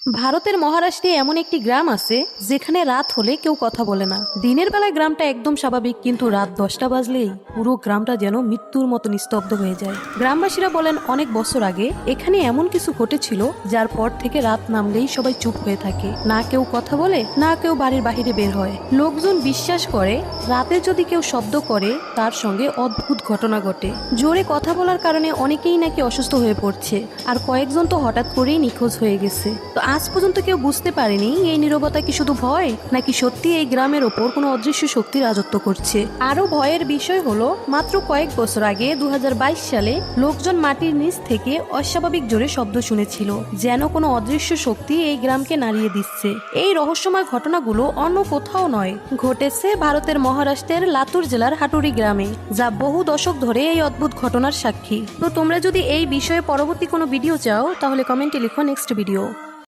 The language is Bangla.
ভারতের মহারাষ্ট্রে এমন একটি গ্রাম আছে যেখানে রাত হলে কেউ কথা বলে না। দিনের বেলায় গ্রামটা একদম স্বাভাবিক, কিন্তু রাত 10টা বাজলেই পুরো গ্রামটা যেন মৃত্যুর মতো নিস্তব্ধ হয়ে যায়। গ্রামবাসীরা বলেন অনেক বছর আগে এখানে এমন কিছু ঘটেছিল যার পর থেকে রাত নামলেই সবাই চুপ হয়ে থাকে, না কেউ কথা বলে, না কেউ বাড়ির বাহিরে বের হয়। লোকজন বিশ্বাস করে রাতে যদি কেউ শব্দ করে তার সঙ্গে অদ্ভুত ঘটনা ঘটে। জোরে কথা বলার কারণে অনেকেই নাকি অসুস্থ হয়ে পড়ছে, আর কয়েকজন তো হঠাৎ করেই নিখোঁজ হয়ে গেছে। তো আজ পর্যন্ত কেউ বুঝতে পারেনি এই নীরবতা কি শুধু ভয়, নাকি সত্যি এই গ্রামের ওপর কোনো অদৃশ্য শক্তি রাজত্ব করছে। আরো ভয়ের বিষয় হলো, মাত্র কয়েক বছর আগে 2022 সালে লোকজন মাটির নিচ থেকে অস্বাভাবিক জোরে শব্দ শুনেছিল, যেন কোনো অদৃশ্য শক্তি এই গ্রামকে নাড়িয়ে দিচ্ছে। এই রহস্যময় ঘটনাগুলো অন্য কোথাও নয়, ঘটেছে ভারতের মহারাষ্ট্রের লাতুর জেলার হাটুরি গ্রামে, যা বহু দশক ধরে এই অদ্ভুত ঘটনার সাক্ষী। তো তোমরা যদি এই বিষয়ে পরবর্তী কোনো ভিডিও চাও তাহলে কমেন্টে লিখো নেক্সট ভিডিও।